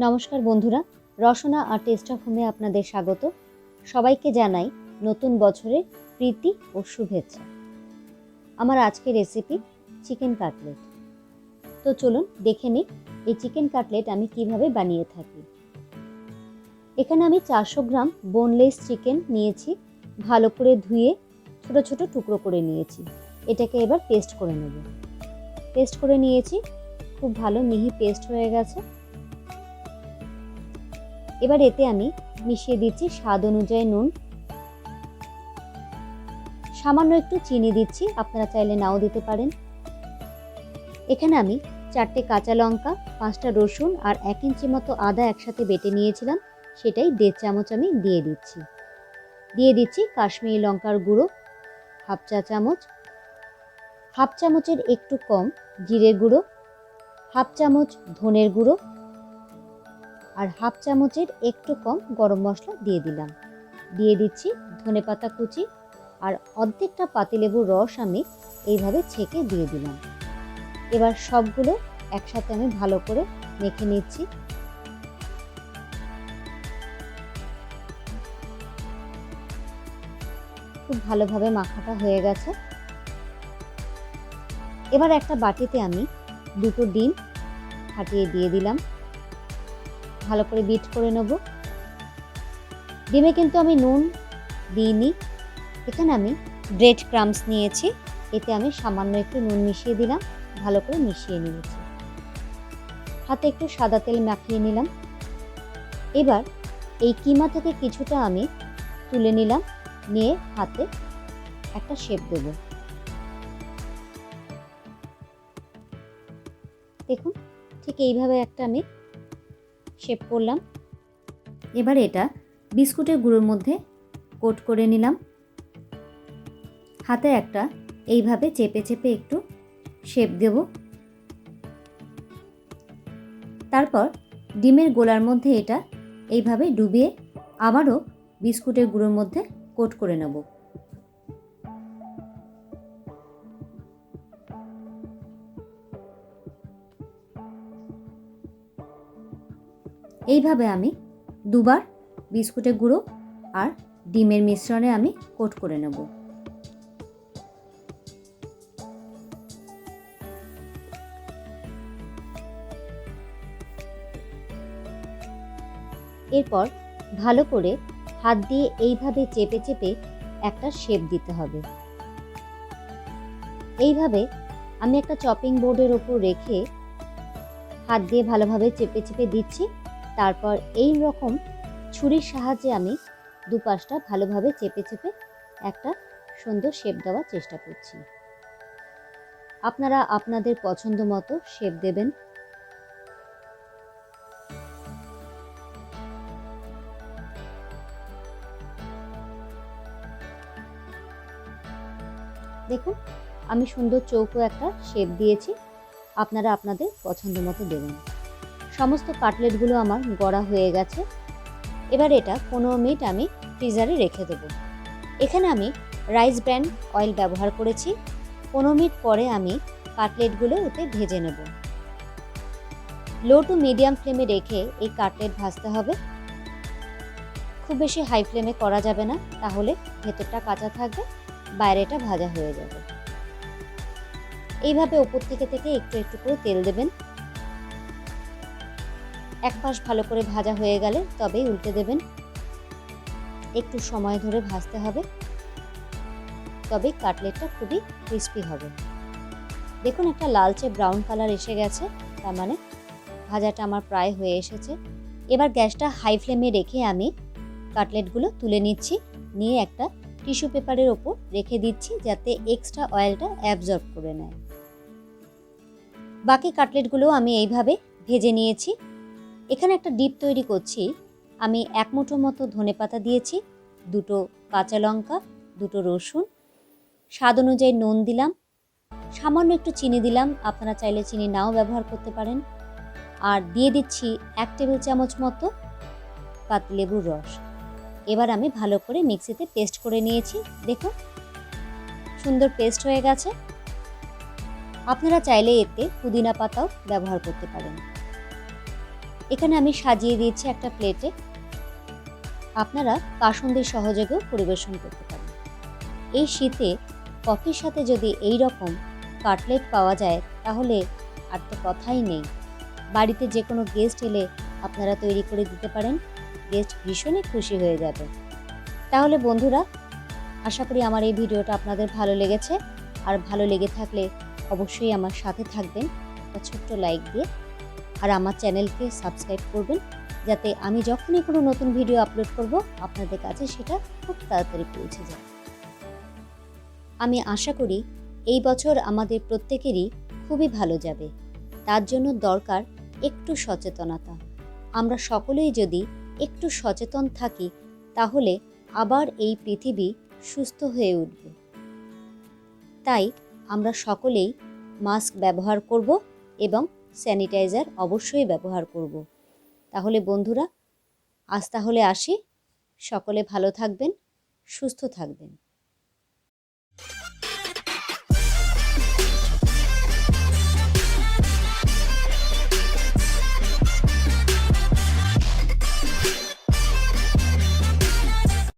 নমস্কার বন্ধুরা, rasona.a.taste.of.home আপনাদের স্বাগত। সবাইকে জানাই নতুন বছরের প্রীতি ও শুভেচ্ছা। আমার আজকের রেসিপি চিকেন কাটলেট। তো চলুন দেখে নিই এই চিকেন কাটলেট আমি কিভাবে বানিয়ে থাকি। এখানে আমি 400 গ্রাম বোনলেস চিকেন নিয়েছি, ভালো করে ধুয়ে ছোট ছোট টুকরো করে নিয়েছি। এটাকে এবার পেস্ট করে নেব। পেস্ট করে নিয়েছি, খুব ভালো মিহি পেস্ট হয়ে গেছে। এবার এতে আমি মিশিয়ে দিচ্ছি স্বাদ অনুযায়ী নুন, সামান্য একটু চিনি দিচ্ছি, আপনারা চাইলে নাও দিতে পারেন। এখানে আমি 4টে কাঁচা লঙ্কা, 5টা রসুন আর 1 ইঞ্চি মতো আদা একসাথে বেটে নিয়েছিলাম, সেটাই 1.5 চামচ আমি দিয়ে দিচ্ছি। দিয়ে দিচ্ছি কাশ্মীরি লঙ্কার গুঁড়ো 1/2 চা চামচ, 1/2 চামচের একটু কম জিরের গুঁড়ো, 1/2 চামচ ধনের গুঁড়ো আর 1/2 চামচের একটু কম গরম মশলা দিয়ে দিলাম। দিয়ে দিচ্ছি ধনেপাতা কুচি আর অর্ধেকটা পাতিলেবুর রস আমি এইভাবে ছেঁকে দিয়ে দিলাম। এবার সবগুলো একসাথে আমি ভালো করে মেখে নিচ্ছি। খুব ভালোভাবে মাখাটা হয়ে গেছে। এবার একটা বাটিতে আমি 2টো ডিম ফাটিয়ে দিয়ে দিলাম, ভালো করে বিট করে নেব। ডিমে কিন্তু আমি নুন দিইনি, এখানে আমি ব্রেড ক্রাম্বস নিয়েছি, এতে আমি সামান্য একটু নুন মিশিয়ে দিলাম, ভালো করে মিশিয়ে নিয়েছি। হাতে একটু সাদা তেল মাখিয়ে নিলাম। এবার এই কিমা থেকে কিছুটা আমি তুলে নিলাম, নিয়ে হাতে একটা শেপ দেব। দেখুন ঠিক এইভাবে একটা আমি শেপ করলাম। এবার এটা বিস্কুটের গুঁড়োর মধ্যে কোট করে নিলাম। হাতে একটা এইভাবে চেপে চেপে একটু শেপ দেব। তারপর ডিমের গোলার মধ্যে এটা এইভাবে ডুবিয়ে আবারও বিস্কুটের গুঁড়োর মধ্যে কোট করে নেব। এইভাবে আমি দুবার বিস্কুটের গুঁড়ো আর ডিমের মিশ্রণে আমি কোট করে নেব। এরপর ভালো করে হাত দিয়ে এইভাবে চেপে চেপে একটা শেপ দিতে হবে। এইভাবে আমি একটা চপিং বোর্ডের ওপর রেখে হাত দিয়ে ভালোভাবে চেপে চেপে দিচ্ছি। তারপর এই রকম ছুরির সাহায্যে আমি দুপাশটা ভালোভাবে চেপে চেপে একটা সুন্দর শেপ দেওয়ার চেষ্টা করছি। আপনারা আপনাদের পছন্দ মতো শেপ দেবেন। দেখুন আমি সুন্দর চৌকো একটা শেপ দিয়েছি, আপনারা আপনাদের পছন্দ মতো দেবেন। সমস্ত কাটলেটগুলো আমার গড়া হয়ে গেছে। এবার এটা 15 মিনিট আমি ফ্রিজারে রেখে দেব। এখানে আমি রাইস ব্র্যান অয়েল ব্যবহার করেছি। 15 মিনিট পরে আমি কাটলেটগুলো ওতে ভেজে নেব। লো টু মিডিয়াম ফ্লেমে রেখে এই কাটলেট ভাজতে হবে। খুব বেশি হাই ফ্লেমে করা যাবে না, তাহলে ভেতরটা কাঁচা থাকবে, বাইরেটা ভাজা হয়ে যাবে। এইভাবে ওপর থেকে একটু একটু করে তেল দেবেন। এক পাশ ভালো করে ভাজা হয়ে গেলে তবেই উল্টে দেবেন। একটু সময় ধরে ভাজতে হবে, তবেই কাটলেটটা খুবই ক্রিস্পি হবে। দেখুন একটা লালচে ব্রাউন কালার এসে গেছে, তার মানে ভাজাটা আমার প্রায় হয়ে এসেছে। এবার গ্যাসটা হাই ফ্লেমে রেখে আমি কাটলেটগুলো তুলে নিচ্ছি, নিয়ে একটা টিস্যু পেপারের ওপর রেখে দিচ্ছি, যাতে এক্সট্রা অয়েলটা অ্যাবজর্ব করে নেয়। বাকি কাটলেটগুলো আমি এইভাবে ভেজে নিয়েছি। এখানে একটা ডিপ তৈরি করছি। আমি 1 মুঠো মতো ধনেপাতা দিয়েছি, 2টো কাঁচা লঙ্কা, 2টো রসুন, স্বাদ অনুযায়ী নুন দিলাম, সামান্য একটু চিনি দিলাম, আপনারা চাইলে চিনি নাও ব্যবহার করতে পারেন। আর দিয়ে দিচ্ছি 1 টেবিল চামচ মতো পাতিলেবুর রস। এবার আমি ভালো করে মিক্সিতে পেস্ট করে নিয়েছি। দেখুন সুন্দর পেস্ট হয়ে গেছে। আপনারা চাইলে এতে পুদিনা পাতাও ব্যবহার করতে পারেন। এখানে আমি সাজিয়ে দিয়েছি একটা প্লেটে। আপনারা কাসুন্দির সহযোগেও পরিবেশন করতে পারেন। এই শীতে কফির সাথে যদি এই রকম কাটলেট পাওয়া যায় তাহলে আর তো কথাই নেই। বাড়িতে যে কোনো গেস্ট এলে আপনারা তৈরি করে দিতে পারেন, গেস্ট ভীষণই খুশি হয়ে যাবে। তাহলে বন্ধুরা, আশা করি আমার এই ভিডিওটা আপনাদের ভালো লেগেছে। আর ভালো লেগে থাকলে অবশ্যই আমার সাথে থাকবেন একটা ছোট্ট লাইক দিয়ে, আর আমার চ্যানেলকে সাবস্ক্রাইব করবেন যাতে আমি যখনই কোনো নতুন ভিডিও আপলোড করব আপনাদের কাছে সেটা খুব তাড়াতাড়ি পৌঁছে যায়। আমি আশা করি এই বছর আমাদের প্রত্যেকেরই খুবই ভালো যাবে। তার জন্য দরকার একটু সচেতনতা। আমরা সকলেই যদি একটু সচেতন থাকি তাহলে আবার এই পৃথিবী সুস্থ হয়ে উঠবে। তাই আমরা সকলেই মাস্ক ব্যবহার করব এবং স্যানিটাইজার অবশ্যই ব্যবহার করব। তাহলে বন্ধুরা, আজ তাহলে আসি। সকলে ভালো থাকবেন, সুস্থ থাকবেন।